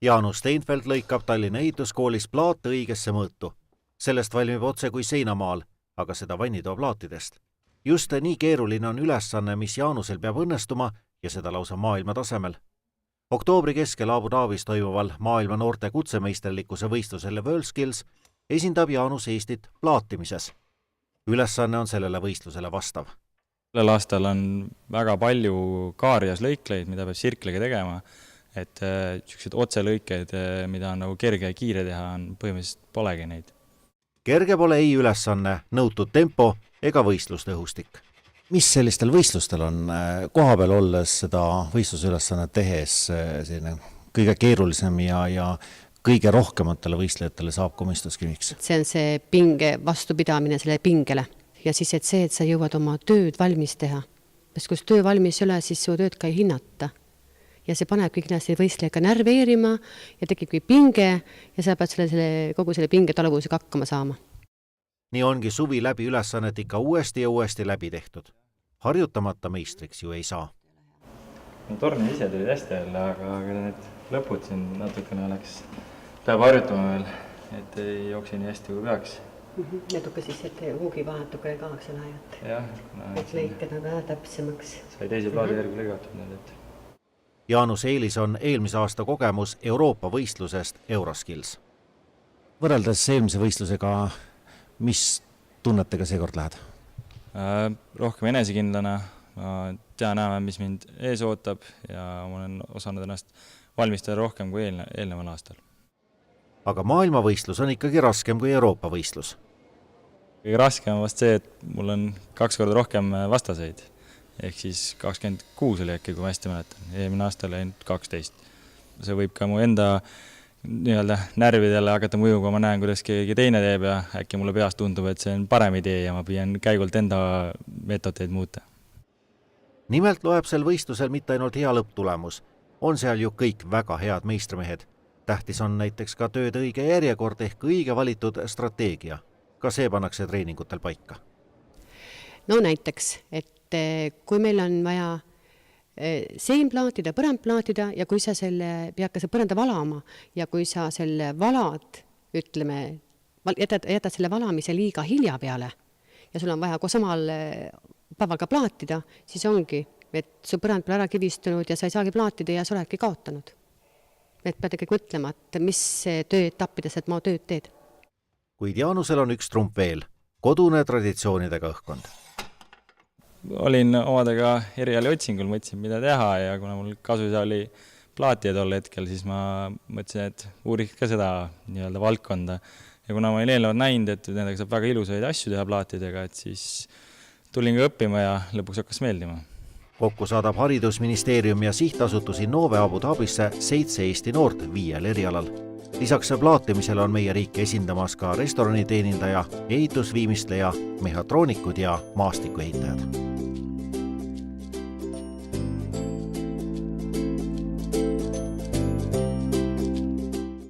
Jaanus Steinfeld lõikab Tallinna ehituskoolis plaate õigesse mõõtu. Sellest valmib otse kui seinamaal, aga seda vannitoa plaatidest. Just nii keeruline on ülesanne, mis Jaanusel peab õnnestuma ja seda lausa maailma tasemel. Oktoobri keskel Abu Dhabis toimuval maailma noorte kutsemeisterlikkuse võistlusele WorldSkills esindab Jaanus Eestit plaatimises. Ülesanne on sellele võistlusele vastav. Sellel aastal on väga palju kaarias lõikleid, mida peab sirkliga tegema, et sellised otselõikeid, mida on nagu kerge ja kiire teha, on põhimõtteliselt polegi neid. Kerge pole ei ülesanne, nõutud tempo ega võistlustõhustik. Mis sellistel võistlustel on kohapeal olles seda võistlusülesannet tehes kõige keerulisem ja kõige rohkematele võistlejatele saab komistuskiviks? See on see pinge vastupidamine selle pingele. Ja siis et sa jõuad oma tööd valmis teha. Sest kui töö valmis ei ole, siis su tööd ka ei hinnata. Ja see paneb kõik näiste võistlejaga närveerima ja tekibki pinge ja sa pead kogu selle pinge taluvusega hakkama saama. Nii ongi suvi läbi ülesannet ikka uuesti ja uuesti läbi tehtud. Harjutamata meistriks ju ei saa. Torni ise tuli hästi jälle, aga need lõpud siin natukene peab harjutama veel, et ei jookse nii hästi kui peaks. Natuke siis, et huugi vahetukene kaaks ole ajat. Jah. Et lõiked on vähe täpsemaks. Sai teise plaadi järgi lõigatud need, et... Jaanus Eelis on eelmise aasta kogemus Euroopa võistlusest Euroskills. Võrreldes eelmise võistlusega, mis tunnetega seekord lähed? Rohkem enesekindlana, ma tean näeme, mis mind ees ootab ja ma olen osanud ennast valmistada rohkem kui eelneval aastal. Aga maailmavõistlus on ikkagi raskem kui Euroopa võistlus. Kõige raskem on vast see, et mul on 2 korda rohkem vastaseid. Ehk siis 26 oli äkki, kui ma hästi mäletan. Eelmine aasta oli ainult 12. See võib ka mu enda närvidele hakata mõju, kui ma näen, kuidas keegi teine teeb ja äkki mulle peast tundub, et see on parem idee ja ma püüan käigult enda metodeid muuta. Nimelt loeb sel võistlusel mitte ainult hea lõpptulemus. On seal ju kõik väga head meistrimehed. Tähtis on näiteks ka tööd õige järjekord ehk õige valitud strateegia. Ka see pannakse treeningutel paika. No näiteks, et kui meil on vaja sein plaatida, põrand plaatida ja kui sa pead ka põranda valama ja kui sa selle valad, jätad selle valamise liiga hilja peale ja sul on vaja samal päeval ka plaatida, siis ongi, et su põrand pole ära kivistunud ja sa ei saagi plaatida ja sa oledki kaotanud. Et pead ikkagi mõtlema, et mis tööetappides, et ma tööd teed. Kuid Jaanusel on üks trump veel, kodune traditsioonidega õhkkond. Olin omadega eriali otsingul, mõtlesin, mida teha ja kuna mul kasuisa oli plaatija tol hetkel, siis ma mõtlesin, et uuriks ka seda valdkonda. Ja kuna ma olin eelnevalt näinud, et nendega saab väga ilusaid asju teha plaatidega, et siis tulin ka õppima ja lõpuks hakkas meeldima. Kokku saadab Haridusministeerium ja sihtasutus Innove Abu Dhabisse 7 Eesti noort 5 erialal. Lisaks plaatimisel on meie riiki esindamas ka restoraniteenindaja, ehitusviimistleja, mehhatroonikud ja maastikuehitajad.